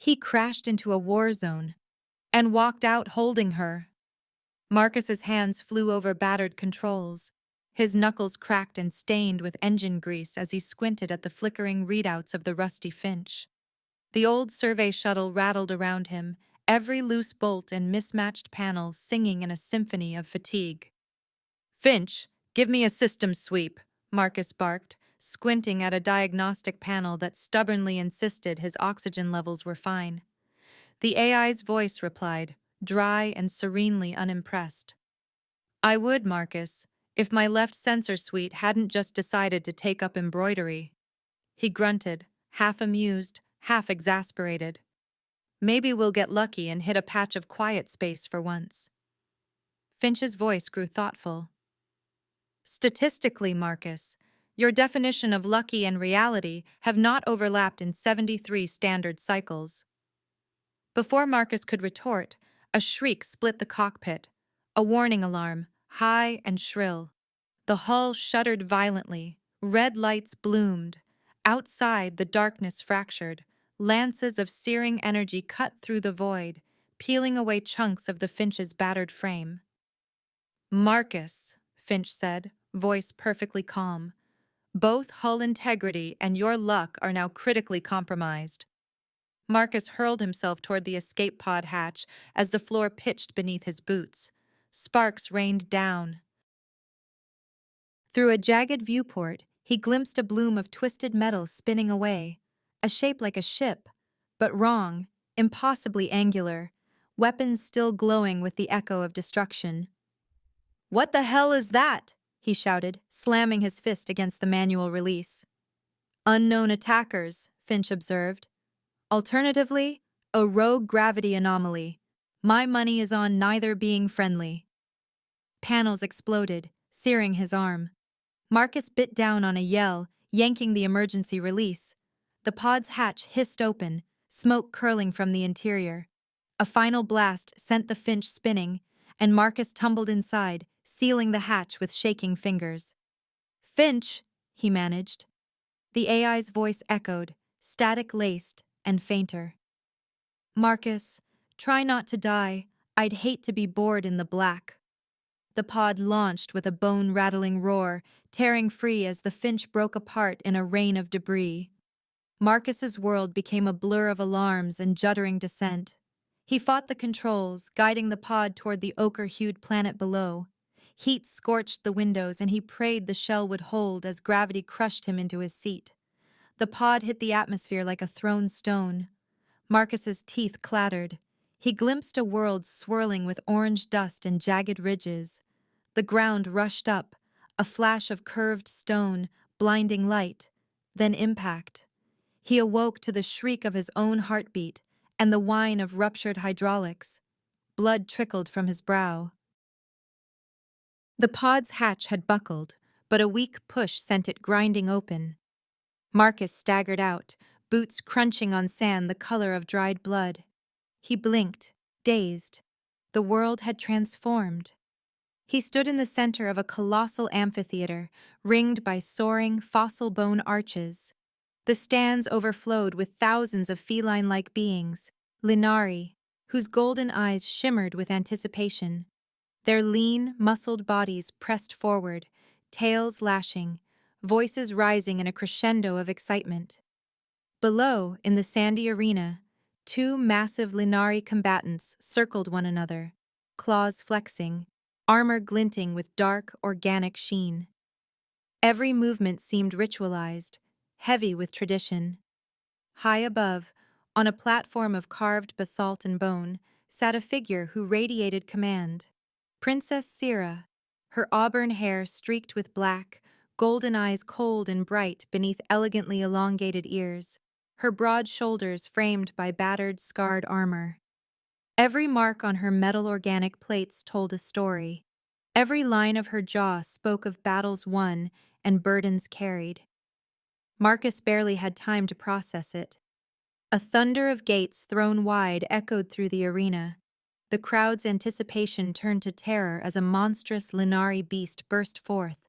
He crashed into a war zone and walked out holding her. Marcus's hands flew over battered controls. His knuckles cracked and stained with engine grease as he squinted at the flickering readouts of the rusty Finch. The old survey shuttle rattled around him, every loose bolt and mismatched panel singing in a symphony of fatigue. "Finch, give me a system sweep," Marcus barked, squinting at a diagnostic panel that stubbornly insisted his oxygen levels were fine. The AI's voice replied, dry and serenely unimpressed. "I would, Marcus, if my left sensor suite hadn't just decided to take up embroidery." He grunted, half amused, half exasperated. "Maybe we'll get lucky and hit a patch of quiet space for once." Finch's voice grew thoughtful. "Statistically, Marcus, your definition of lucky and reality have not overlapped in 73 standard cycles." Before Marcus could retort, a shriek split the cockpit, a warning alarm, high and shrill. The hull shuddered violently, red lights bloomed. Outside, the darkness fractured. Lances of searing energy cut through the void, peeling away chunks of the Finch's battered frame. "Marcus," Finch said, voice perfectly calm, "both hull integrity and your luck are now critically compromised." Marcus hurled himself toward the escape pod hatch as the floor pitched beneath his boots. Sparks rained down. Through a jagged viewport, he glimpsed a bloom of twisted metal spinning away, a shape like a ship, but wrong, impossibly angular, weapons still glowing with the echo of destruction. "What the hell is that?" he shouted, slamming his fist against the manual release. "Unknown attackers," Finch observed. "Alternatively, a rogue gravity anomaly. My money is on neither being friendly." Panels exploded, searing his arm. Marcus bit down on a yell, yanking the emergency release. The pod's hatch hissed open, smoke curling from the interior. A final blast sent the Finch spinning, and Marcus tumbled inside, sealing the hatch with shaking fingers. "Finch," he managed. The AI's voice echoed, static-laced and fainter. "Marcus, try not to die. I'd hate to be bored in the black." The pod launched with a bone-rattling roar, tearing free as the Finch broke apart in a rain of debris. Marcus's world became a blur of alarms and juddering descent. He fought the controls, guiding the pod toward the ochre-hued planet below. Heat scorched the windows, and he prayed the shell would hold as gravity crushed him into his seat. The pod hit the atmosphere like a thrown stone. Marcus's teeth clattered. He glimpsed a world swirling with orange dust and jagged ridges. The ground rushed up, a flash of curved stone, blinding light, then impact. He awoke to the shriek of his own heartbeat and the whine of ruptured hydraulics. Blood trickled from his brow. The pod's hatch had buckled, but a weak push sent it grinding open. Marcus staggered out, boots crunching on sand the color of dried blood. He blinked, dazed. The world had transformed. He stood in the center of a colossal amphitheater, ringed by soaring, fossil-bone arches. The stands overflowed with thousands of feline-like beings, Linari, whose golden eyes shimmered with anticipation. Their lean, muscled bodies pressed forward, tails lashing, voices rising in a crescendo of excitement. Below, in the sandy arena, two massive Linari combatants circled one another, claws flexing, armor glinting with dark, organic sheen. Every movement seemed ritualized, heavy with tradition. High above, on a platform of carved basalt and bone, sat a figure who radiated command. Princess Syrah, her auburn hair streaked with black, golden eyes cold and bright beneath elegantly elongated ears, her broad shoulders framed by battered, scarred armor. Every mark on her metal organic plates told a story. Every line of her jaw spoke of battles won and burdens carried. Marcus barely had time to process it. A thunder of gates thrown wide echoed through the arena. The crowd's anticipation turned to terror as a monstrous Linari beast burst forth,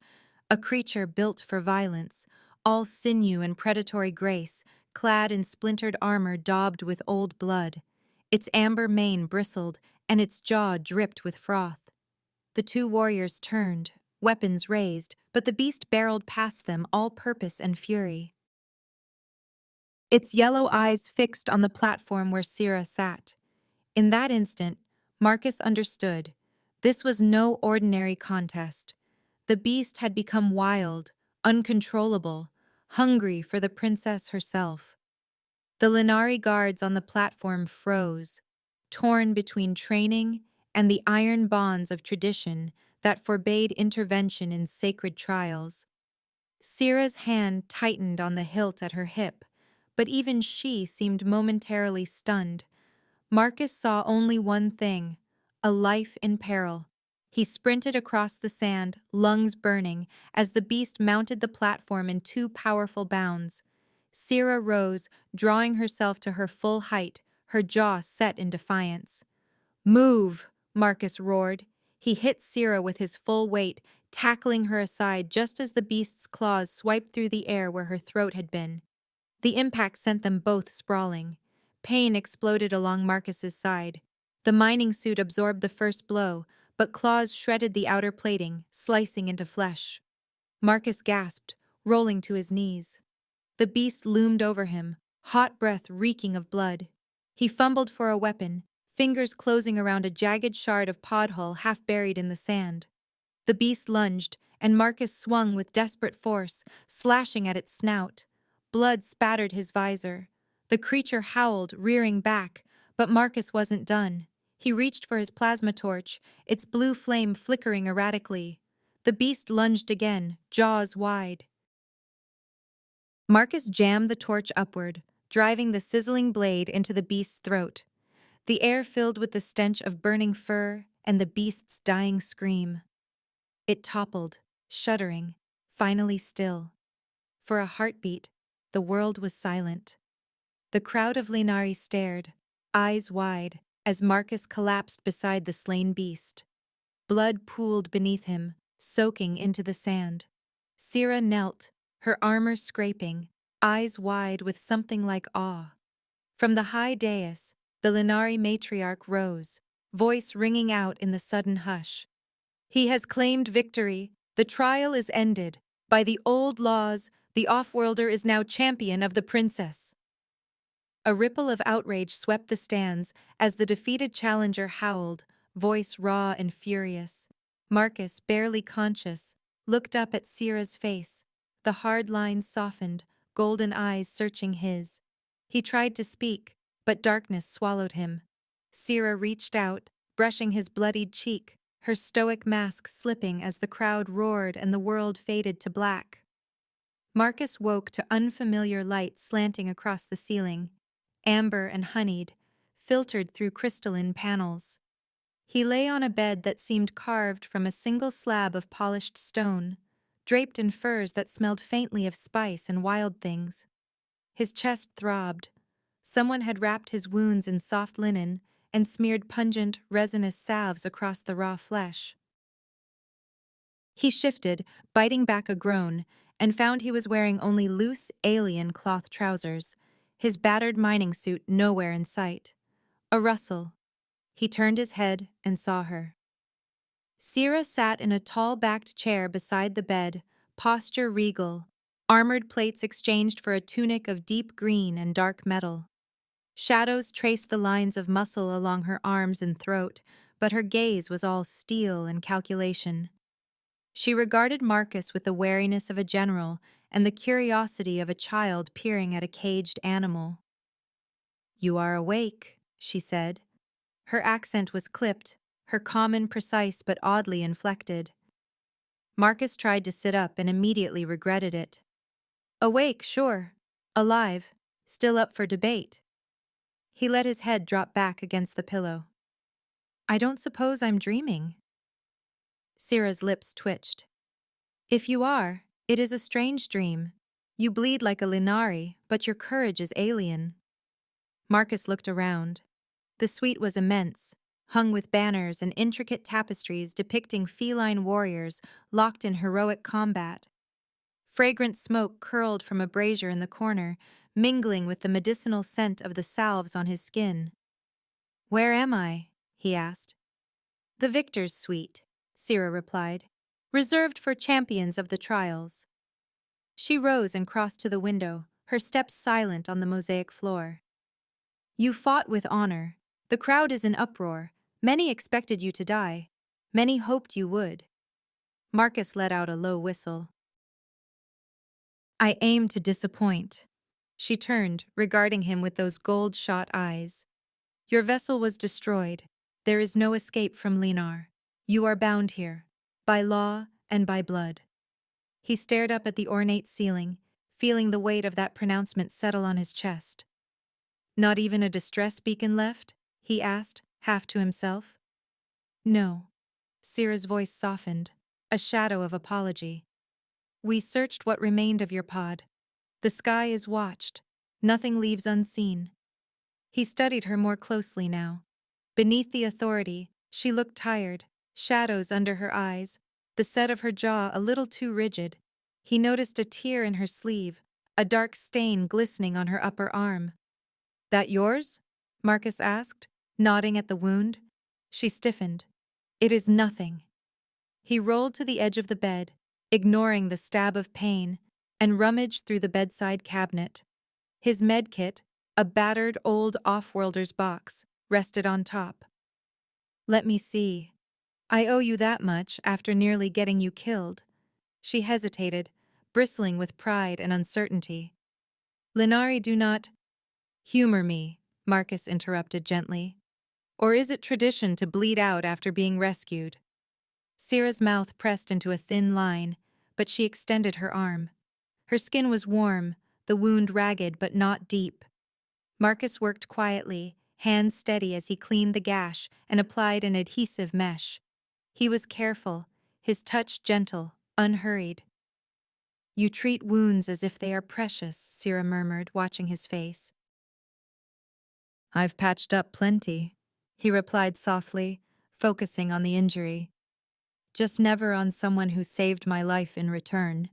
a creature built for violence, all sinew and predatory grace, clad in splintered armor daubed with old blood. Its amber mane bristled, and its jaw dripped with froth. The two warriors turned, weapons raised, but the beast barreled past them, all purpose and fury. Its yellow eyes fixed on the platform where Syrah sat. In that instant, Marcus understood. This was no ordinary contest. The beast had become wild, uncontrollable, hungry for the princess herself. The Linari guards on the platform froze, torn between training and the iron bonds of tradition that forbade intervention in sacred trials. Syrah's hand tightened on the hilt at her hip, but even she seemed momentarily stunned. Marcus saw only one thing: a life in peril. He sprinted across the sand, lungs burning, as the beast mounted the platform in two powerful bounds. Syrah rose, drawing herself to her full height, her jaw set in defiance. "Move!" Marcus roared. He hit Syrah with his full weight, tackling her aside just as the beast's claws swiped through the air where her throat had been. The impact sent them both sprawling. Pain exploded along Marcus's side. The mining suit absorbed the first blow, but claws shredded the outer plating, slicing into flesh. Marcus gasped, rolling to his knees. The beast loomed over him, hot breath reeking of blood. He fumbled for a weapon, fingers closing around a jagged shard of podhull half buried in the sand. The beast lunged, and Marcus swung with desperate force, slashing at its snout. Blood spattered his visor. The creature howled, rearing back, but Marcus wasn't done. He reached for his plasma torch, its blue flame flickering erratically. The beast lunged again, jaws wide. Marcus jammed the torch upward, driving the sizzling blade into the beast's throat. The air filled with the stench of burning fur and the beast's dying scream. It toppled, shuddering, finally still. For a heartbeat, the world was silent. The crowd of Linari stared, eyes wide, as Marcus collapsed beside the slain beast. Blood pooled beneath him, soaking into the sand. Syrah knelt, her armor scraping, eyes wide with something like awe. From the high dais, the Linari matriarch rose, voice ringing out in the sudden hush. "He has claimed victory. The trial is ended. By the old laws, the Offworlder is now champion of the princess." A ripple of outrage swept the stands as the defeated challenger howled, voice raw and furious. Marcus, barely conscious, looked up at Syrah's face, the hard lines softened, golden eyes searching his. He tried to speak, but darkness swallowed him. Syrah reached out, brushing his bloodied cheek, her stoic mask slipping as the crowd roared and the world faded to black. Marcus woke to unfamiliar light slanting across the ceiling, amber and honeyed, filtered through crystalline panels. He lay on a bed that seemed carved from a single slab of polished stone, draped in furs that smelled faintly of spice and wild things. His chest throbbed. Someone had wrapped his wounds in soft linen and smeared pungent, resinous salves across the raw flesh. He shifted, biting back a groan, and found he was wearing only loose, alien cloth trousers, his battered mining suit nowhere in sight. A rustle. He turned his head and saw her. Syrah sat in a tall-backed chair beside the bed, posture regal, armored plates exchanged for a tunic of deep green and dark metal. Shadows traced the lines of muscle along her arms and throat, but her gaze was all steel and calculation. She regarded Marcus with the wariness of a general and the curiosity of a child peering at a caged animal. "You are awake," she said. Her accent was clipped, her common precise but oddly inflected. Marcus tried to sit up and immediately regretted it. "Awake, sure. Alive. Still up for debate." He let his head drop back against the pillow. "I don't suppose I'm dreaming." Syrah's lips twitched. "If you are, it is a strange dream. You bleed like a Linari, but your courage is alien." Marcus looked around. The suite was immense, hung with banners and intricate tapestries depicting feline warriors locked in heroic combat. Fragrant smoke curled from a brazier in the corner, mingling with the medicinal scent of the salves on his skin. "Where am I?" he asked. "The victor's suite," Syrah replied, "reserved for champions of the trials." She rose and crossed to the window, her steps silent on the mosaic floor. "You fought with honor. The crowd is in uproar. Many expected you to die. Many hoped you would." Marcus let out a low whistle. "I aim to disappoint." She turned, regarding him with those gold-shot eyes. "Your vessel was destroyed. There is no escape from Linar. You are bound here, by law and by blood." He stared up at the ornate ceiling, feeling the weight of that pronouncement settle on his chest. "Not even a distress beacon left?" he asked, half to himself. "No." Syrah's voice softened, a shadow of apology. "We searched what remained of your pod. The sky is watched. Nothing leaves unseen." He studied her more closely now. Beneath the authority, she looked tired, shadows under her eyes, the set of her jaw a little too rigid. He noticed a tear in her sleeve, a dark stain glistening on her upper arm. "That yours?" Marcus asked, nodding at the wound. She stiffened. "It is nothing." He rolled to the edge of the bed, ignoring the stab of pain, and rummaged through the bedside cabinet. His medkit, a battered old off-worlder's box, rested on top. "Let me see. I owe you that much after nearly getting you killed." She hesitated, bristling with pride and uncertainty. "Linari do not—" "Humor me," Marcus interrupted gently. "Or is it tradition to bleed out after being rescued?" Syrah's mouth pressed into a thin line, but she extended her arm. Her skin was warm, the wound ragged but not deep. Marcus worked quietly, hands steady as he cleaned the gash and applied an adhesive mesh. He was careful, his touch gentle, unhurried. "You treat wounds as if they are precious," Syrah murmured, watching his face. "I've patched up plenty," he replied softly, focusing on the injury. "Just never on someone who saved my life in return."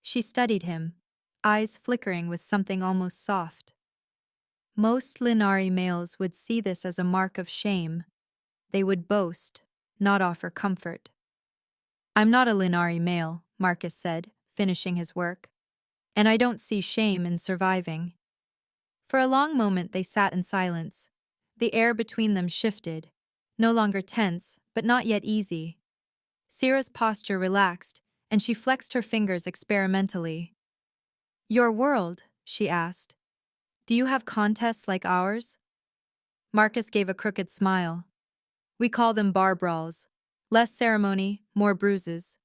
She studied him, eyes flickering with something almost soft. "Most Linari males would see this as a mark of shame. They would boast, not offer comfort." "I'm not a Linari male," Marcus said, finishing his work. "And I don't see shame in surviving." For a long moment they sat in silence. The air between them shifted, no longer tense, but not yet easy. Syrah's posture relaxed, and she flexed her fingers experimentally. "Your world," she asked. "Do you have contests like ours?" Marcus gave a crooked smile. "We call them bar brawls. Less ceremony, more bruises."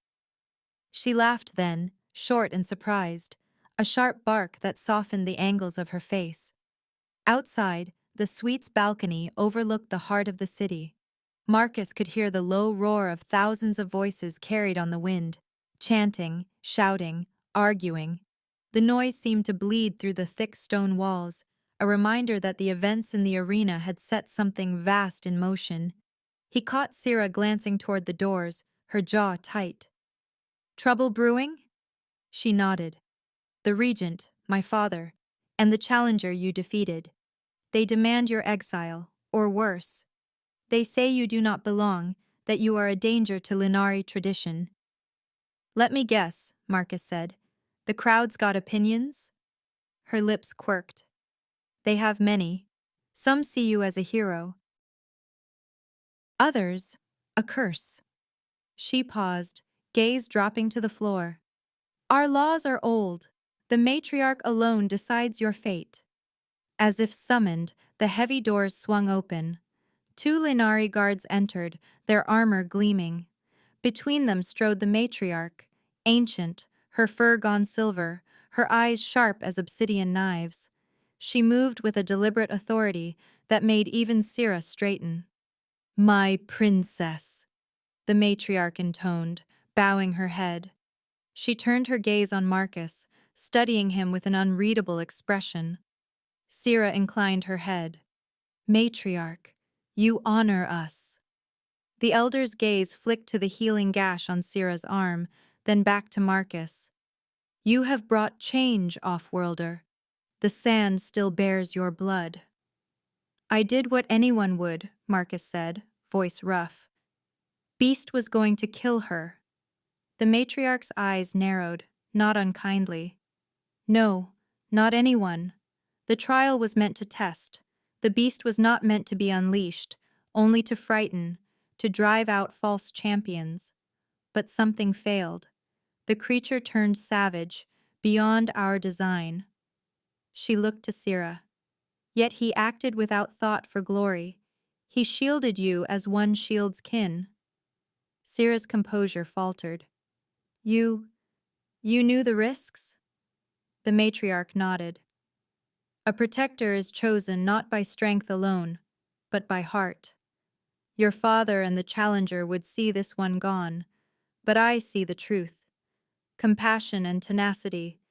She laughed then, short and surprised, a sharp bark that softened the angles of her face. Outside, the suite's balcony overlooked the heart of the city. Marcus could hear the low roar of thousands of voices carried on the wind, chanting, shouting, arguing. The noise seemed to bleed through the thick stone walls, a reminder that the events in the arena had set something vast in motion. He caught Syrah glancing toward the doors, her jaw tight. "Trouble brewing?" She nodded. "The regent, my father, and the challenger you defeated. They demand your exile, or worse. They say you do not belong, that you are a danger to Linari tradition." "Let me guess," Marcus said. "The crowd's got opinions?" Her lips quirked. "They have many. Some see you as a hero. Others, a curse." She paused, gaze dropping to the floor. "Our laws are old. The matriarch alone decides your fate." As if summoned, the heavy doors swung open. 2 Linari guards entered, their armor gleaming. Between them strode the matriarch, ancient, her fur gone silver, her eyes sharp as obsidian knives. She moved with a deliberate authority that made even Syrah straighten. "My princess," the matriarch intoned, bowing her head. She turned her gaze on Marcus, studying him with an unreadable expression. Syrah inclined her head. "Matriarch, you honor us." The elder's gaze flicked to the healing gash on Syrah's arm, then back to Marcus. "You have brought change, off-worlder. The sand still bears your blood. I did what anyone would, Marcus said, voice rough. Beast was going to kill her. The matriarch's eyes narrowed, not unkindly. No, not anyone. The trial was meant to test. The beast was not meant to be unleashed, only to frighten, to drive out false champions. But something failed. The creature turned savage, beyond our design. She looked to Syrah. Yet he acted without thought for glory. He shielded you as one shields kin. Syrah's composure faltered. You knew the risks? The matriarch nodded. A protector is chosen not by strength alone, but by heart. Your father and the challenger would see this one gone, but I see the truth. Compassion and tenacity.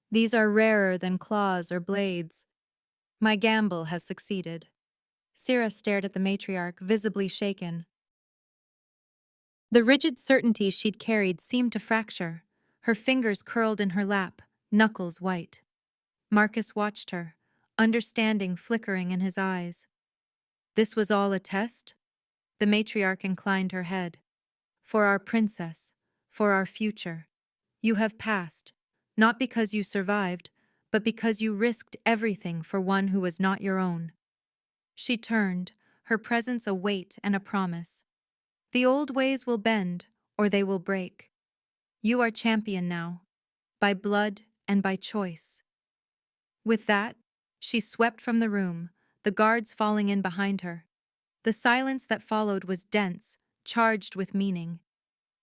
These are rarer than claws or blades. My gamble has succeeded. Syrah stared at the matriarch, visibly shaken. The rigid certainty she'd carried seemed to fracture. Her fingers curled in her lap, knuckles white. Marcus watched her, understanding flickering in his eyes. This was all a test? The matriarch inclined her head. For our princess, for our future. You have passed, not because you survived, but because you risked everything for one who was not your own. She turned, her presence a weight and a promise. The old ways will bend, or they will break. You are champion now, by blood and by choice. With that, she swept from the room, the guards falling in behind her. The silence that followed was dense, charged with meaning.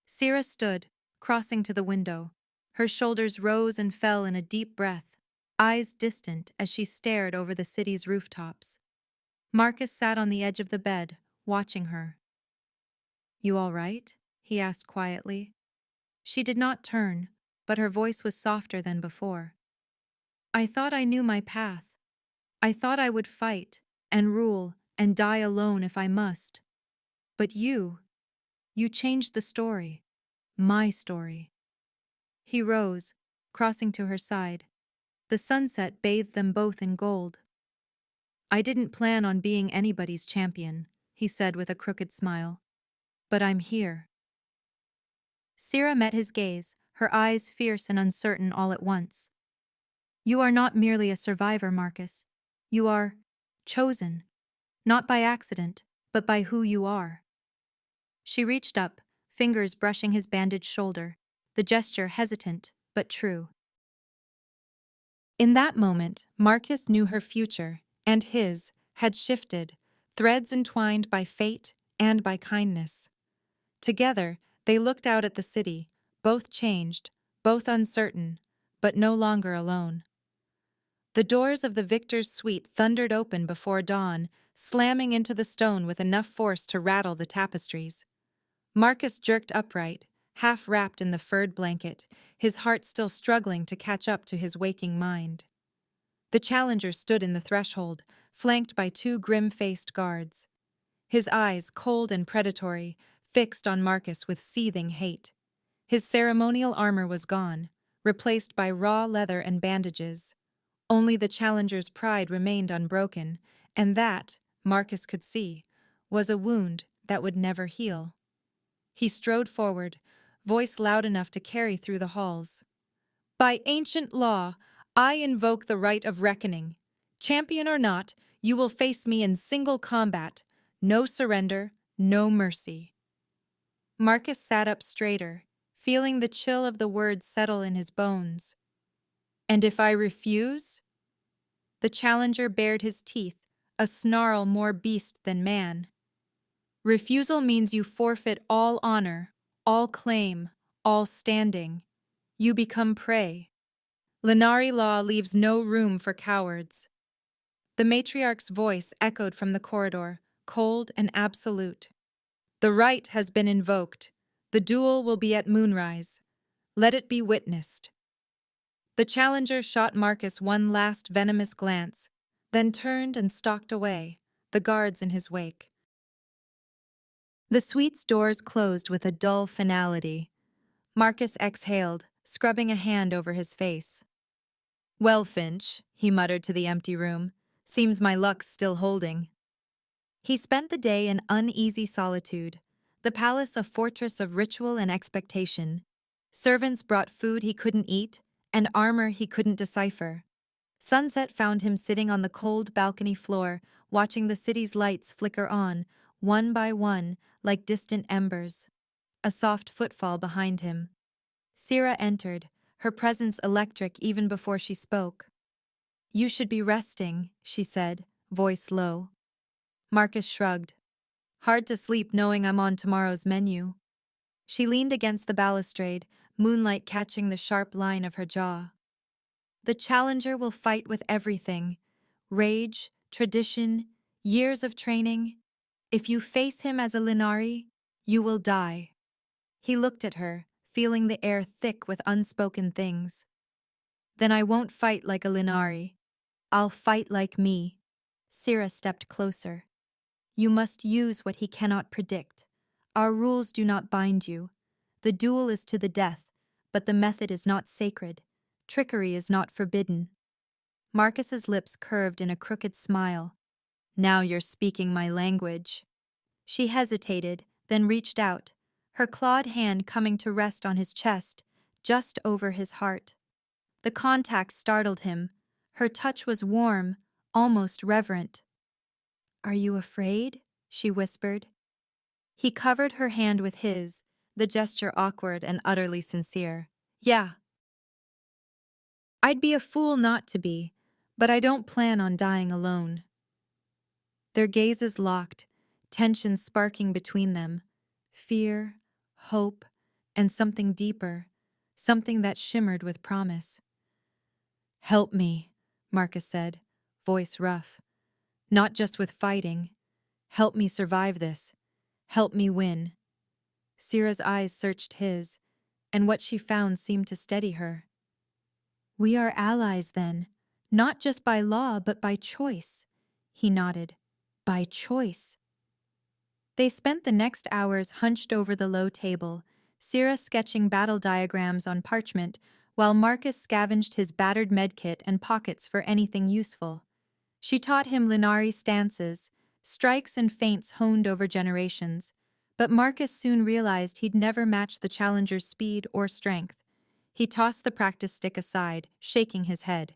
Syrah stood, crossing to the window. Her shoulders rose and fell in a deep breath, eyes distant as she stared over the city's rooftops. Marcus sat on the edge of the bed, watching her. You all right? He asked quietly. She did not turn, but her voice was softer than before. I thought I knew my path. I thought I would fight, and rule, and die alone if I must. But you changed the story. My story. He rose, crossing to her side. The sunset bathed them both in gold. I didn't plan on being anybody's champion, he said with a crooked smile. But I'm here. Syrah met his gaze, her eyes fierce and uncertain all at once. You are not merely a survivor, Marcus. You are chosen, not by accident, but by who you are. She reached up, fingers brushing his bandaged shoulder, the gesture hesitant, but true. In that moment, Marcus knew her future, and his, had shifted, threads entwined by fate and by kindness. Together, they looked out at the city, both changed, both uncertain, but no longer alone. The doors of the victor's suite thundered open before dawn, slamming into the stone with enough force to rattle the tapestries. Marcus jerked upright, half wrapped in the furred blanket, his heart still struggling to catch up to his waking mind. The challenger stood in the threshold, flanked by two grim-faced guards. His eyes, cold and predatory, fixed on Marcus with seething hate. His ceremonial armor was gone, replaced by raw leather and bandages. Only the challenger's pride remained unbroken, and that, Marcus could see, was a wound that would never heal. He strode forward, voice loud enough to carry through the halls. By ancient law, I invoke the right of reckoning. Champion or not, you will face me in single combat. No surrender, no mercy. Marcus sat up straighter, feeling the chill of the words settle in his bones. And if I refuse? The challenger bared his teeth, a snarl more beast than man. Refusal means you forfeit all honor, all claim, all standing. You become prey. Lenari law leaves no room for cowards. The matriarch's voice echoed from the corridor, cold and absolute. The right has been invoked. The duel will be at moonrise. Let it be witnessed. The challenger shot Marcus one last venomous glance, then turned and stalked away, the guards in his wake. The suite's doors closed with a dull finality. Marcus exhaled, scrubbing a hand over his face. Well, Finch, he muttered to the empty room, seems my luck's still holding. He spent the day in uneasy solitude, the palace a fortress of ritual and expectation. Servants brought food he couldn't eat and armor he couldn't decipher. Sunset found him sitting on the cold balcony floor, watching the city's lights flicker on, one by one, like distant embers. A soft footfall behind him. Syrah entered, her presence electric even before she spoke. You should be resting, she said, voice low. Marcus shrugged. Hard to sleep knowing I'm on tomorrow's menu. She leaned against the balustrade, moonlight catching the sharp line of her jaw. The challenger will fight with everything. Rage, tradition, years of training. If you face him as a Linari, you will die. He looked at her, feeling the air thick with unspoken things. Then I won't fight like a Linari. I'll fight like me. Syrah stepped closer. You must use what he cannot predict. Our rules do not bind you. The duel is to the death, but the method is not sacred. Trickery is not forbidden. Marcus's lips curved in a crooked smile. Now you're speaking my language. She hesitated, then reached out, her clawed hand coming to rest on his chest, just over his heart. The contact startled him. Her touch was warm, almost reverent. Are you afraid? She whispered. He covered her hand with his, the gesture awkward and utterly sincere. Yeah. I'd be a fool not to be, but I don't plan on dying alone. Their gazes locked, tension sparking between them. Fear, hope, and something deeper, something that shimmered with promise. Help me, Marcus said, voice rough. Not just with fighting. Help me survive this. Help me win. Syrah's eyes searched his, and what she found seemed to steady her. We are allies then, not just by law but by choice. He nodded. By choice. They spent the next hours hunched over the low table, Syrah sketching battle diagrams on parchment, while Marcus scavenged his battered medkit and pockets for anything useful. She taught him Linari stances, strikes and feints honed over generations, but Marcus soon realized he'd never match the challenger's speed or strength. He tossed the practice stick aside, shaking his head.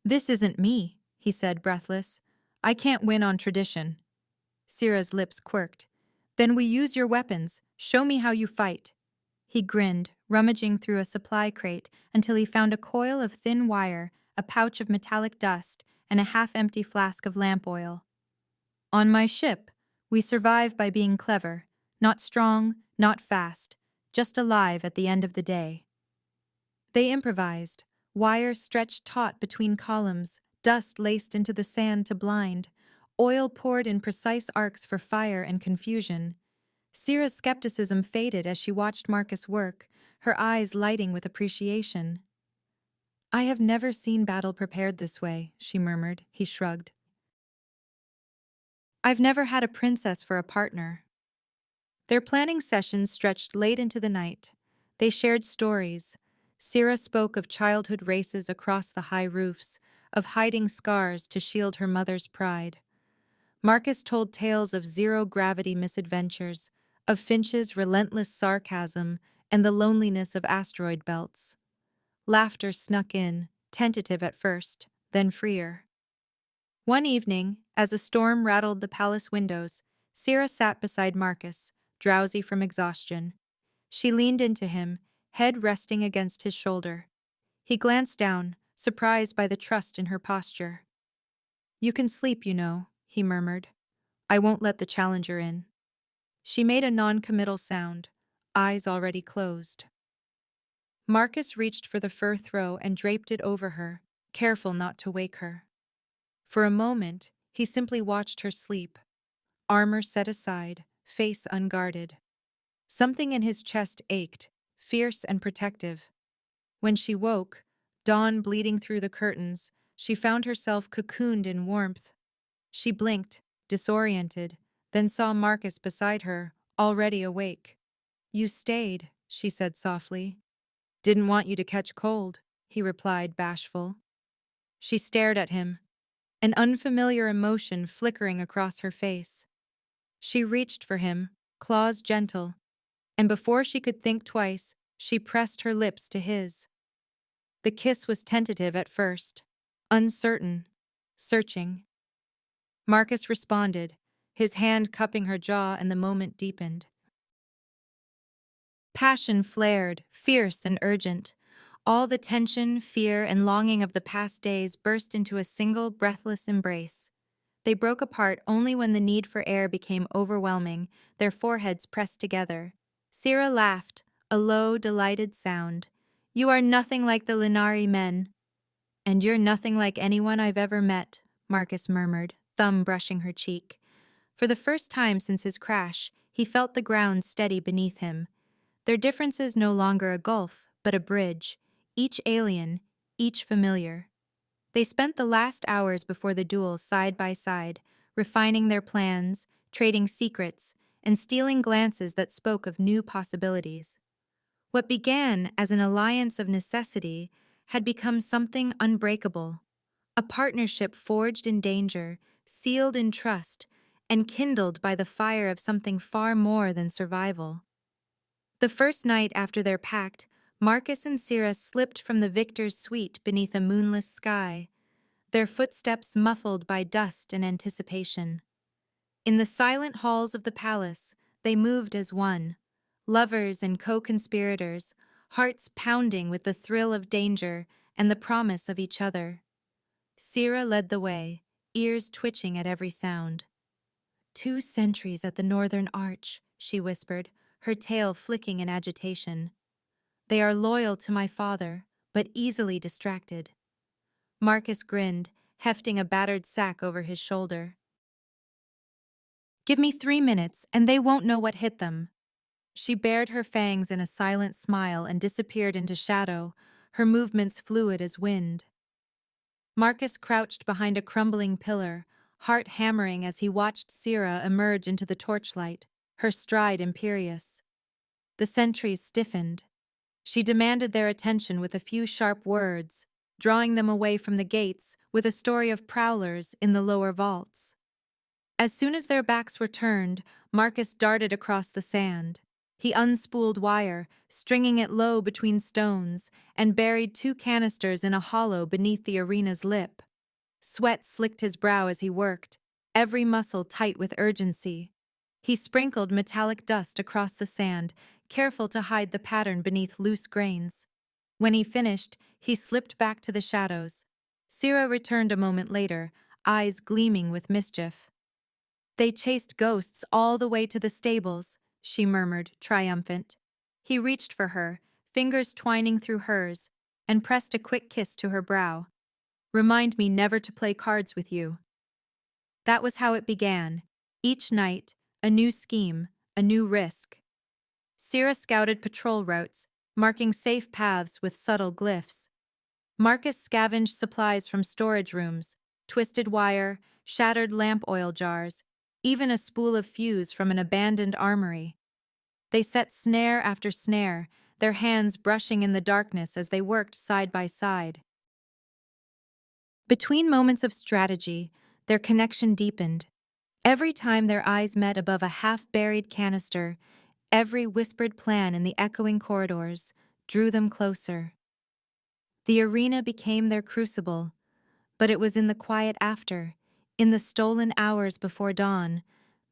This isn't me, he said, breathless. I can't win on tradition. Syrah's lips quirked. Then we use your weapons. Show me how you fight. He grinned, rummaging through a supply crate until he found a coil of thin wire, a pouch of metallic dust, and a half-empty flask of lamp oil. On my ship, we survive by being clever, not strong, not fast, just alive at the end of the day. They improvised, wires stretched taut between columns, dust laced into the sand to blind, oil poured in precise arcs for fire and confusion. Syrah's skepticism faded as she watched Marcus work, her eyes lighting with appreciation. I have never seen battle prepared this way, she murmured. He shrugged. I've never had a princess for a partner. Their planning sessions stretched late into the night. They shared stories. Syrah spoke of childhood races across the high roofs, of hiding scars to shield her mother's pride. Marcus told tales of zero-gravity misadventures, of Finch's relentless sarcasm and the loneliness of asteroid belts. Laughter snuck in, tentative at first, then freer. One evening, as a storm rattled the palace windows, Syrah sat beside Marcus, drowsy from exhaustion. She leaned into him, head resting against his shoulder. He glanced down, surprised by the trust in her posture. You can sleep, you know, he murmured. I won't let the challenger in. She made a non-committal sound, eyes already closed. Marcus reached for the fur throw and draped it over her, careful not to wake her. For a moment, he simply watched her sleep, armor set aside, face unguarded. Something in his chest ached, fierce and protective. When she woke, dawn bleeding through the curtains, she found herself cocooned in warmth. She blinked, disoriented, then saw Marcus beside her, already awake. You stayed, she said softly. Didn't want you to catch cold, he replied, bashful. She stared at him, an unfamiliar emotion flickering across her face. She reached for him, claws gentle, and before she could think twice, she pressed her lips to his. The kiss was tentative at first, uncertain, searching. Marcus responded, his hand cupping her jaw, and the moment deepened. Passion flared, fierce and urgent. All the tension, fear, and longing of the past days burst into a single, breathless embrace. They broke apart only when the need for air became overwhelming, their foreheads pressed together. Syrah laughed, a low, delighted sound. "You are nothing like the Linari men." "And you're nothing like anyone I've ever met," Marcus murmured, thumb brushing her cheek. For the first time since his crash, he felt the ground steady beneath him. Their differences no longer a gulf, but a bridge, each alien, each familiar. They spent the last hours before the duel side by side, refining their plans, trading secrets, and stealing glances that spoke of new possibilities. What began as an alliance of necessity had become something unbreakable, a partnership forged in danger, sealed in trust, and kindled by the fire of something far more than survival. The first night after their pact, Marcus and Syrah slipped from the victor's suite beneath a moonless sky, their footsteps muffled by dust and anticipation. In the silent halls of the palace, they moved as one, lovers and co-conspirators, hearts pounding with the thrill of danger and the promise of each other. Syrah led the way, ears twitching at every sound. "2 sentries at the northern arch," she whispered, her tail flicking in agitation. "They are loyal to my father, but easily distracted." Marcus grinned, hefting a battered sack over his shoulder. "Give me 3 minutes, and they won't know what hit them." She bared her fangs in a silent smile and disappeared into shadow, her movements fluid as wind. Marcus crouched behind a crumbling pillar, heart hammering as he watched Syrah emerge into the torchlight, her stride imperious. The sentries stiffened. She demanded their attention with a few sharp words, drawing them away from the gates with a story of prowlers in the lower vaults. As soon as their backs were turned, Marcus darted across the sand. He unspooled wire, stringing it low between stones, and buried 2 canisters in a hollow beneath the arena's lip. Sweat slicked his brow as he worked, every muscle tight with urgency. He sprinkled metallic dust across the sand, careful to hide the pattern beneath loose grains. When he finished, he slipped back to the shadows. Syrah returned a moment later, eyes gleaming with mischief. "They chased ghosts all the way to the stables," she murmured, triumphant. He reached for her, fingers twining through hers, and pressed a quick kiss to her brow. "Remind me never to play cards with you." That was how it began. Each night, a new scheme, a new risk. Syrah scouted patrol routes, marking safe paths with subtle glyphs. Marcus scavenged supplies from storage rooms, twisted wire, shattered lamp oil jars, even a spool of fuse from an abandoned armory. They set snare after snare, their hands brushing in the darkness as they worked side by side. Between moments of strategy, their connection deepened. Every time their eyes met above a half-buried canister, every whispered plan in the echoing corridors drew them closer. The arena became their crucible, but it was in the quiet after, in the stolen hours before dawn,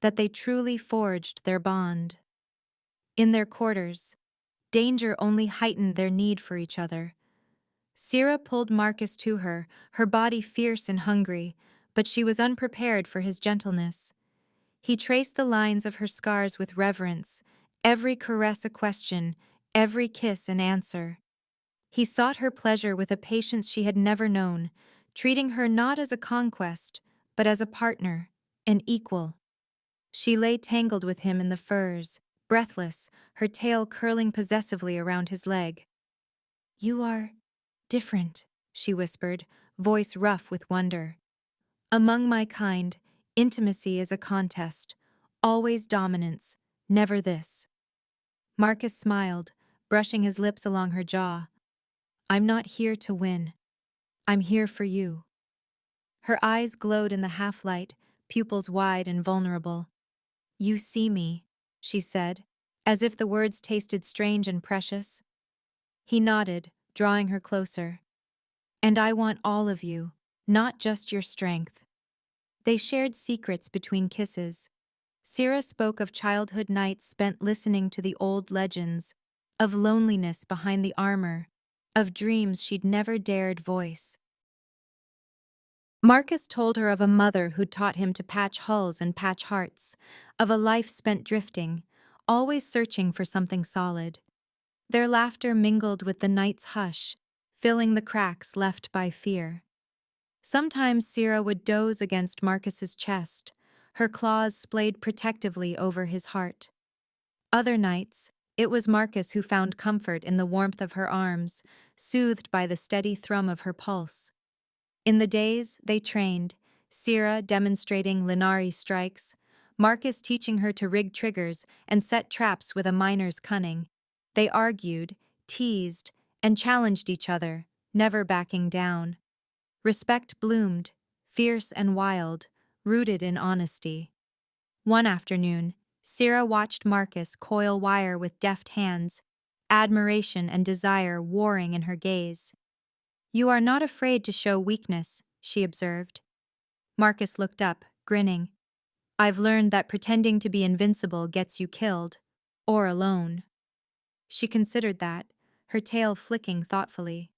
that they truly forged their bond. In their quarters, danger only heightened their need for each other. Syrah pulled Marcus to her, her body fierce and hungry, but she was unprepared for his gentleness. He traced the lines of her scars with reverence, every caress a question, every kiss an answer. He sought her pleasure with a patience she had never known, treating her not as a conquest, but as a partner, an equal. She lay tangled with him in the furs, breathless, her tail curling possessively around his leg. "You are different," she whispered, voice rough with wonder. "Among my kind, intimacy is a contest, always dominance, never this." Marcus smiled, brushing his lips along her jaw. "I'm not here to win. I'm here for you. Her eyes glowed in the half-light, pupils wide and vulnerable. You see me, she said, as if the words tasted strange and precious. He nodded, drawing her closer. And I want all of you, not just your strength. They shared secrets between kisses. Syrah spoke of childhood nights spent listening to the old legends, of loneliness behind the armor, of dreams she'd never dared voice. Marcus told her of a mother who taught him to patch hulls and patch hearts, of a life spent drifting, always searching for something solid. Their laughter mingled with the night's hush, filling the cracks left by fear. Sometimes Syrah would doze against Marcus's chest, her claws splayed protectively over his heart. Other nights, it was Marcus who found comfort in the warmth of her arms, soothed by the steady thrum of her pulse. In the days they trained, Syrah demonstrating Linari strikes, Marcus teaching her to rig triggers and set traps with a miner's cunning. They argued, teased, and challenged each other, never backing down. Respect bloomed, fierce and wild, rooted in honesty. One afternoon, Syrah watched Marcus coil wire with deft hands, admiration and desire warring in her gaze. You are not afraid to show weakness, she observed. Marcus looked up, grinning. I've learned that pretending to be invincible gets you killed, or alone. She considered that, her tail flicking thoughtfully.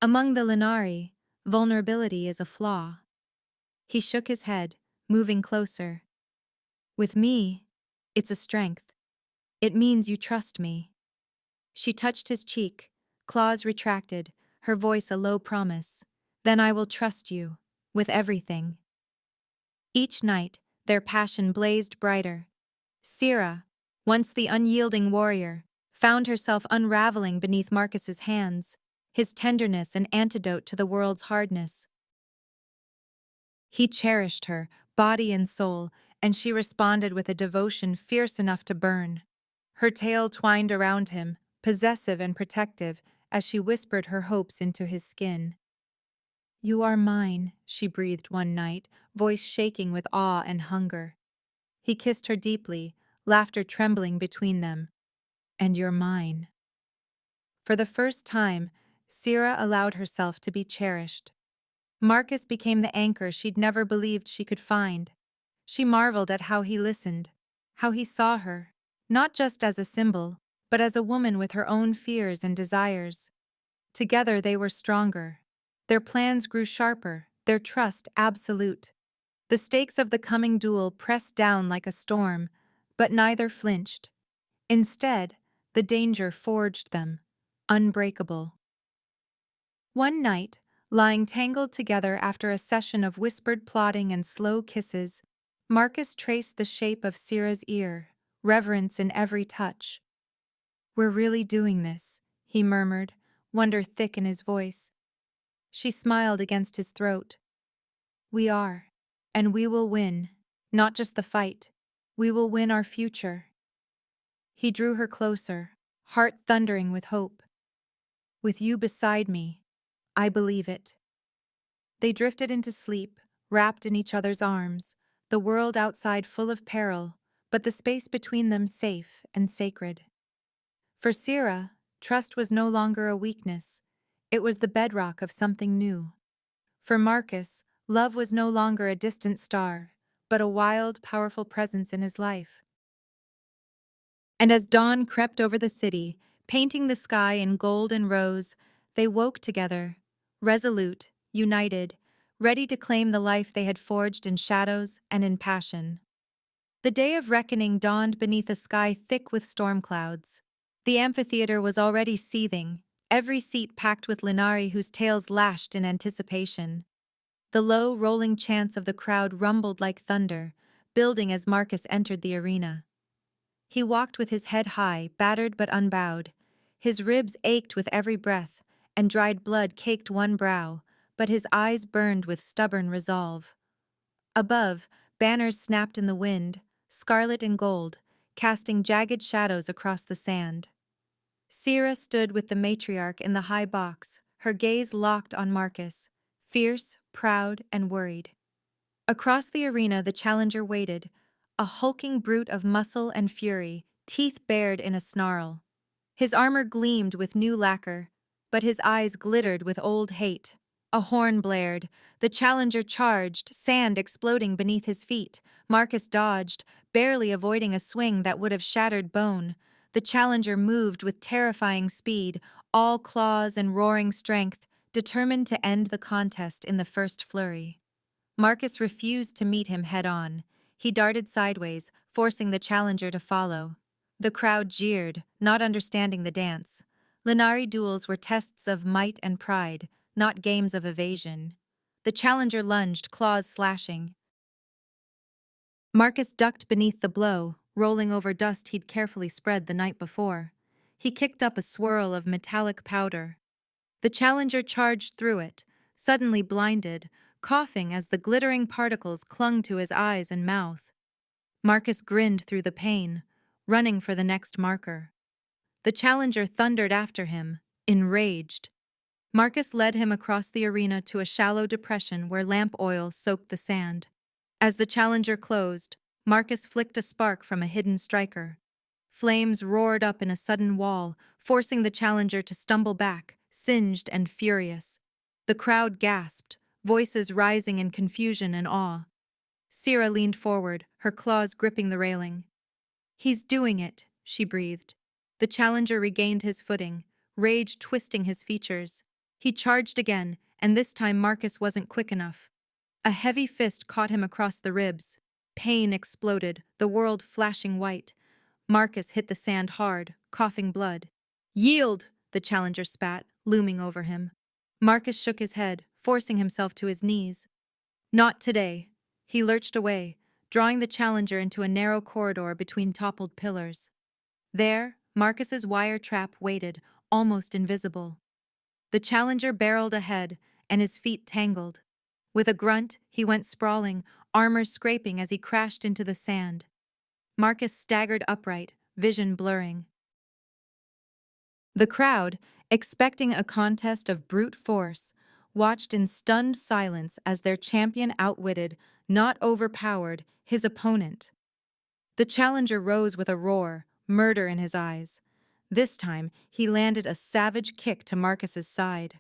Among the Linari, vulnerability is a flaw. He shook his head, moving closer. With me, it's a strength. It means you trust me. She touched his cheek, claws retracted, her voice a low promise. Then I will trust you, with everything. Each night, their passion blazed brighter. Syrah, once the unyielding warrior, found herself unraveling beneath Marcus's hands, his tenderness an antidote to the world's hardness. He cherished her, body and soul, and she responded with a devotion fierce enough to burn. Her tail twined around him, possessive and protective, as she whispered her hopes into his skin. You are mine, she breathed one night, voice shaking with awe and hunger. He kissed her deeply, laughter trembling between them. And you're mine. For the first time, Syrah allowed herself to be cherished. Marcus became the anchor she'd never believed she could find. She marveled at how he listened, how he saw her, not just as a symbol, but as a woman with her own fears and desires. Together they were stronger. Their plans grew sharper, their trust absolute. The stakes of the coming duel pressed down like a storm, but neither flinched. Instead, the danger forged them, unbreakable. One night, lying tangled together after a session of whispered plotting and slow kisses, Marcus traced the shape of Syrah's ear, reverence in every touch. We're really doing this, he murmured, wonder thick in his voice. She smiled against his throat. We are, and we will win, not just the fight. We will win our future. He drew her closer, heart thundering with hope. With you beside me, I believe it. They drifted into sleep, wrapped in each other's arms, the world outside full of peril, but the space between them safe and sacred. For Syrah, trust was no longer a weakness. It was the bedrock of something new. For Marcus, love was no longer a distant star, but a wild, powerful presence in his life. And as dawn crept over the city, painting the sky in gold and rose, they woke together, resolute, united, ready to claim the life they had forged in shadows and in passion. The day of reckoning dawned beneath a sky thick with storm clouds. The amphitheater was already seething, every seat packed with Linari whose tails lashed in anticipation. The low, rolling chants of the crowd rumbled like thunder, building as Marcus entered the arena. He walked with his head high, battered but unbowed. His ribs ached with every breath, and dried blood caked one brow, but his eyes burned with stubborn resolve. Above, banners snapped in the wind, scarlet and gold, casting jagged shadows across the sand. Syrah stood with the matriarch in the high box, her gaze locked on Marcus, fierce, proud, and worried. Across the arena, the challenger waited, a hulking brute of muscle and fury, teeth bared in a snarl. His armor gleamed with new lacquer, but his eyes glittered with old hate. A horn blared. The challenger charged, sand exploding beneath his feet. Marcus dodged, barely avoiding a swing that would have shattered bone. The challenger moved with terrifying speed, all claws and roaring strength, determined to end the contest in the first flurry. Marcus refused to meet him head-on. He darted sideways, forcing the challenger to follow. The crowd jeered, not understanding the dance. Linari duels were tests of might and pride, not games of evasion. The challenger lunged, claws slashing. Marcus ducked beneath the blow, rolling over dust he'd carefully spread the night before. He kicked up a swirl of metallic powder. The challenger charged through it, suddenly blinded, coughing as the glittering particles clung to his eyes and mouth. Marcus grinned through the pain, running for the next marker. The challenger thundered after him, enraged. Marcus led him across the arena to a shallow depression where lamp oil soaked the sand. As the challenger closed, Marcus flicked a spark from a hidden striker. Flames roared up in a sudden wall, forcing the challenger to stumble back, singed and furious. The crowd gasped, voices rising in confusion and awe. Sira leaned forward, her claws gripping the railing. "He's doing it," she breathed. The challenger regained his footing, rage twisting his features. He charged again, and this time Marcus wasn't quick enough. A heavy fist caught him across the ribs. Pain exploded, the world flashing white. Marcus hit the sand hard, coughing blood. "Yield!" the challenger spat, looming over him. Marcus shook his head, forcing himself to his knees. "Not today." He lurched away, drawing the challenger into a narrow corridor between toppled pillars. There, Marcus's wire trap waited, almost invisible. The challenger barreled ahead, and his feet tangled. With a grunt, he went sprawling, armor scraping as he crashed into the sand. Marcus staggered upright, vision blurring. The crowd, expecting a contest of brute force, watched in stunned silence as their champion outwitted, not overpowered, his opponent. The challenger rose with a roar, murder in his eyes. This time, he landed a savage kick to Marcus's side.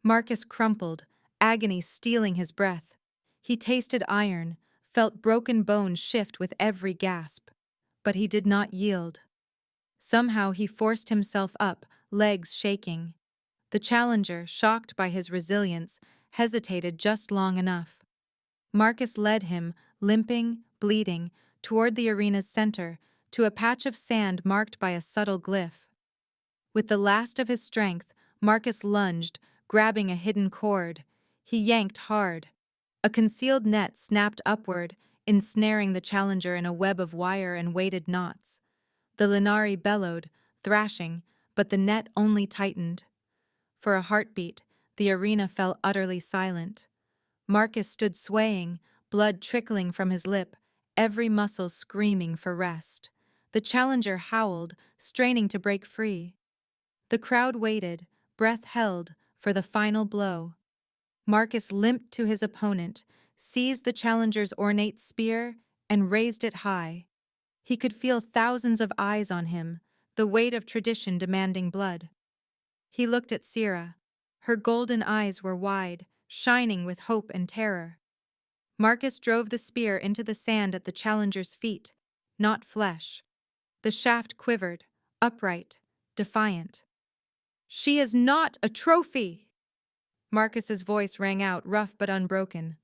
Marcus crumpled, agony stealing his breath. He tasted iron, felt broken bones shift with every gasp. But he did not yield. Somehow he forced himself up, legs shaking. The challenger, shocked by his resilience, hesitated just long enough. Marcus led him, limping, bleeding, toward the arena's center, to a patch of sand marked by a subtle glyph. With the last of his strength, Marcus lunged, grabbing a hidden cord. He yanked hard. A concealed net snapped upward, ensnaring the challenger in a web of wire and weighted knots. The Linari bellowed, thrashing, but the net only tightened. For a heartbeat, the arena fell utterly silent. Marcus stood swaying, blood trickling from his lip, every muscle screaming for rest. The challenger howled, straining to break free. The crowd waited, breath held, for the final blow. Marcus limped to his opponent, seized the challenger's ornate spear, and raised it high. He could feel thousands of eyes on him, the weight of tradition demanding blood. He looked at Sira. Her golden eyes were wide, shining with hope and terror. Marcus drove the spear into the sand at the challenger's feet, not flesh. The shaft quivered, upright, defiant. "She is not a trophy!" Marcus's voice rang out, rough but unbroken.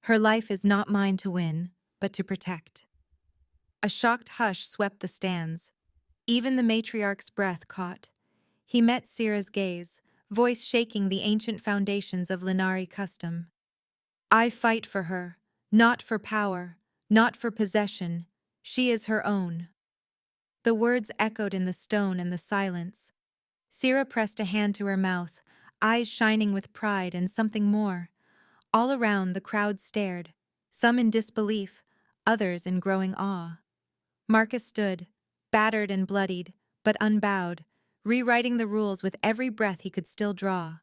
"Her life is not mine to win, but to protect." A shocked hush swept the stands. Even the matriarch's breath caught. He met Sira's gaze, voice shaking the ancient foundations of Linari custom. "I fight for her, not for power, not for possession. She is her own." The words echoed in the stone and the silence. Sira pressed a hand to her mouth, eyes shining with pride and something more. All around, the crowd stared, some in disbelief, others in growing awe. Marcus stood, battered and bloodied, but unbowed, rewriting the rules with every breath he could still draw.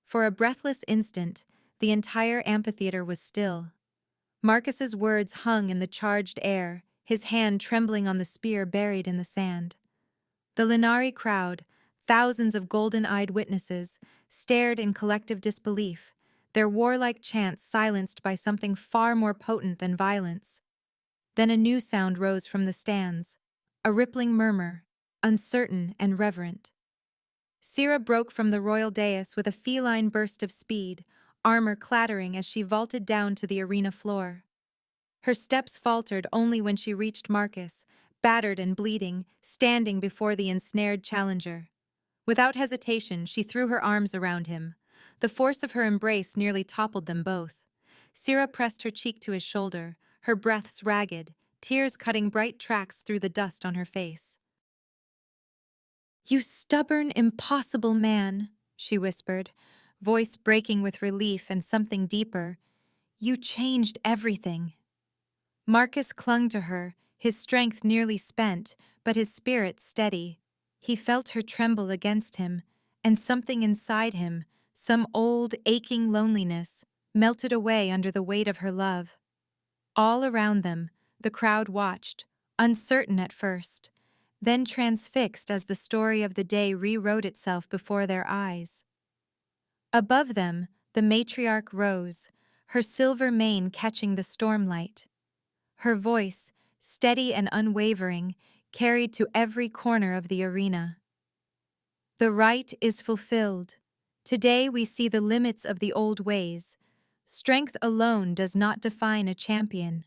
For a breathless instant, the entire amphitheater was still. Marcus's words hung in the charged air, his hand trembling on the spear buried in the sand. The Linari crowd, thousands of golden-eyed witnesses, stared in collective disbelief, their warlike chants silenced by something far more potent than violence. Then a new sound rose from the stands, a rippling murmur, uncertain and reverent. Sira broke from the royal dais with a feline burst of speed, armor clattering as she vaulted down to the arena floor. Her steps faltered only when she reached Marcus, battered and bleeding, standing before the ensnared challenger. Without hesitation, she threw her arms around him. The force of her embrace nearly toppled them both. Sira pressed her cheek to his shoulder, her breaths ragged, tears cutting bright tracks through the dust on her face. "You stubborn, impossible man," she whispered, voice breaking with relief and something deeper. "You changed everything." Marcus clung to her, his strength nearly spent, but his spirit steady. He felt her tremble against him, and something inside him, some old, aching loneliness, melted away under the weight of her love. All around them, the crowd watched, uncertain at first, then transfixed as the story of the day rewrote itself before their eyes. Above them, the matriarch rose, her silver mane catching the stormlight. Her voice, steady and unwavering, carried to every corner of the arena. "The rite is fulfilled. Today we see the limits of the old ways. Strength alone does not define a champion.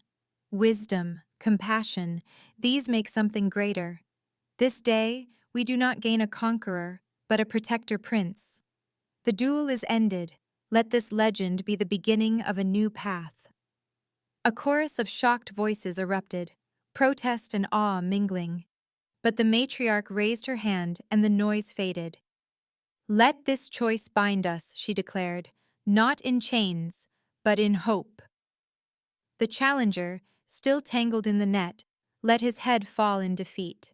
Wisdom, compassion, these make something greater. This day, we do not gain a conqueror, but a protector prince. The duel is ended. Let this legend be the beginning of a new path." A chorus of shocked voices erupted, protest and awe mingling. But the matriarch raised her hand and the noise faded. "Let this choice bind us," she declared, "not in chains, but in hope." The challenger, still tangled in the net, let his head fall in defeat.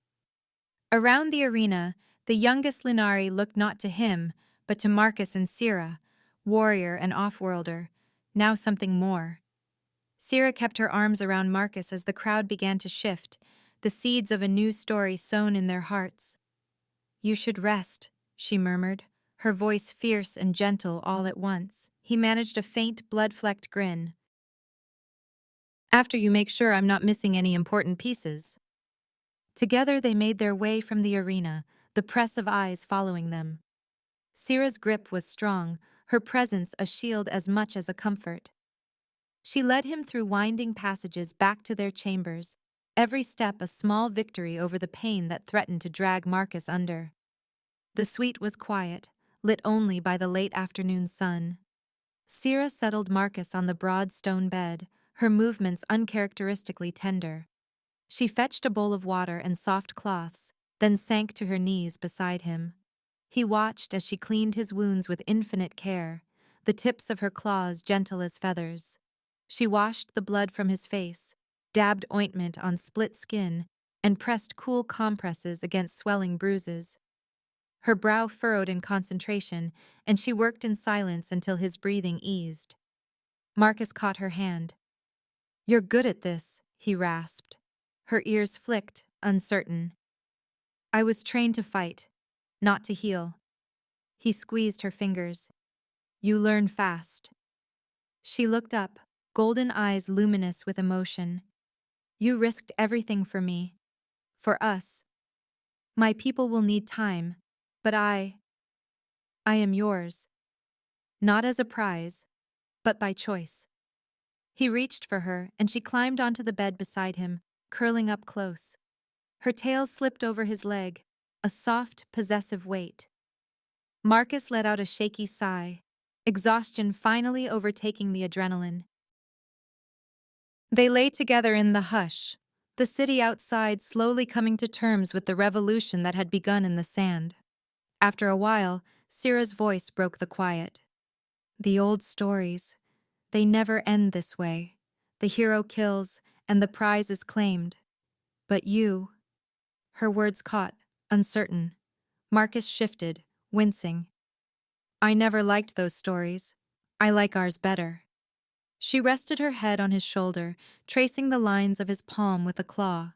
Around the arena, the youngest Linari looked not to him, but to Marcus and Sira, warrior and off-worlder, now something more. Sira kept her arms around Marcus as the crowd began to shift, the seeds of a new story sown in their hearts. "You should rest," she murmured, her voice fierce and gentle all at once. He managed a faint, blood-flecked grin. "After you make sure I'm not missing any important pieces." Together they made their way from the arena, the press of eyes following them. Sira's grip was strong, her presence a shield as much as a comfort. She led him through winding passages back to their chambers, every step a small victory over the pain that threatened to drag Marcus under. The suite was quiet, lit only by the late afternoon sun. Sira settled Marcus on the broad stone bed, her movements uncharacteristically tender. She fetched a bowl of water and soft cloths, then sank to her knees beside him. He watched as she cleaned his wounds with infinite care, the tips of her claws gentle as feathers. She washed the blood from his face, dabbed ointment on split skin, and pressed cool compresses against swelling bruises. Her brow furrowed in concentration, and she worked in silence until his breathing eased. Marcus caught her hand. "You're good at this," he rasped. Her ears flicked, uncertain. "I was trained to fight, not to heal." He squeezed her fingers. "You learn fast." She looked up, golden eyes luminous with emotion. "You risked everything for me. For us. My people will need time, but I am yours. Not as a prize, but by choice." He reached for her, and she climbed onto the bed beside him, curling up close. Her tail slipped over his leg, a soft, possessive weight. Marcus let out a shaky sigh, exhaustion finally overtaking the adrenaline. They lay together in the hush, the city outside slowly coming to terms with the revolution that had begun in the sand. After a while, Sira's voice broke the quiet. "The old stories, they never end this way. The hero kills, and the prize is claimed. But you..." Her words caught, uncertain. Marcus shifted, wincing. I never liked those stories. I like ours better. She rested her head on his shoulder, tracing the lines of his palm with a claw.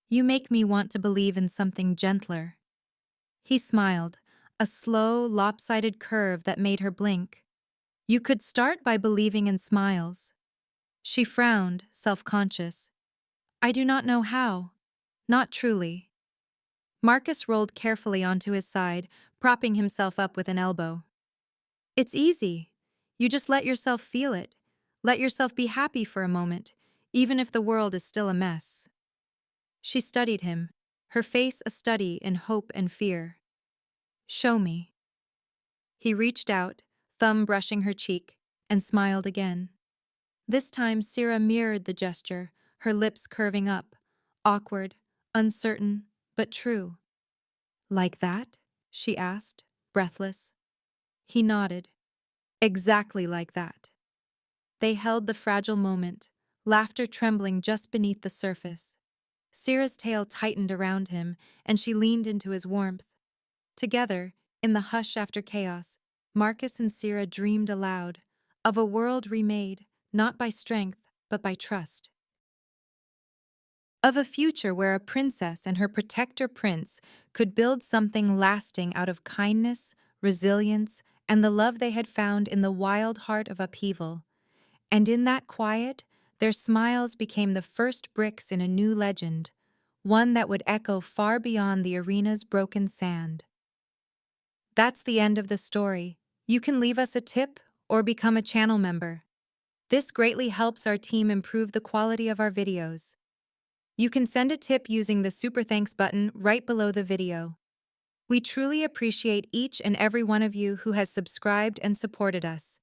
You make me want to believe in something gentler. He smiled, a slow, lopsided curve that made her blink. You could start by believing in smiles. She frowned, self-conscious. I do not know how. Not truly. Marcus rolled carefully onto his side, propping himself up with an elbow. It's easy. You just let yourself feel it. Let yourself be happy for a moment, even if the world is still a mess. She studied him, her face a study in hope and fear. Show me. He reached out, thumb brushing her cheek, and smiled again. This time Syrah mirrored the gesture, her lips curving up, awkward, uncertain, but true. Like that? She asked, breathless. He nodded. Exactly like that. They held the fragile moment, laughter trembling just beneath the surface. Syrah's tail tightened around him, and she leaned into his warmth. Together, in the hush after chaos, Marcus and Syrah dreamed aloud, of a world remade, not by strength, but by trust. Of a future where a princess and her protector prince could build something lasting out of kindness, resilience, and the love they had found in the wild heart of upheaval. And in that quiet, their smiles became the first bricks in a new legend, one that would echo far beyond the arena's broken sand. That's the end of the story. You can leave us a tip or become a channel member. This greatly helps our team improve the quality of our videos. You can send a tip using the Super Thanks button right below the video. We truly appreciate each and every one of you who has subscribed and supported us.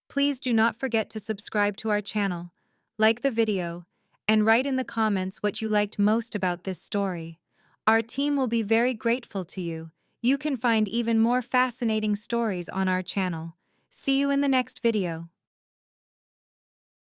Please do not forget to subscribe to our channel, like the video, and write in the comments what you liked most about this story. Our team will be very grateful to you. You can find even more fascinating stories on our channel. See you in the next video.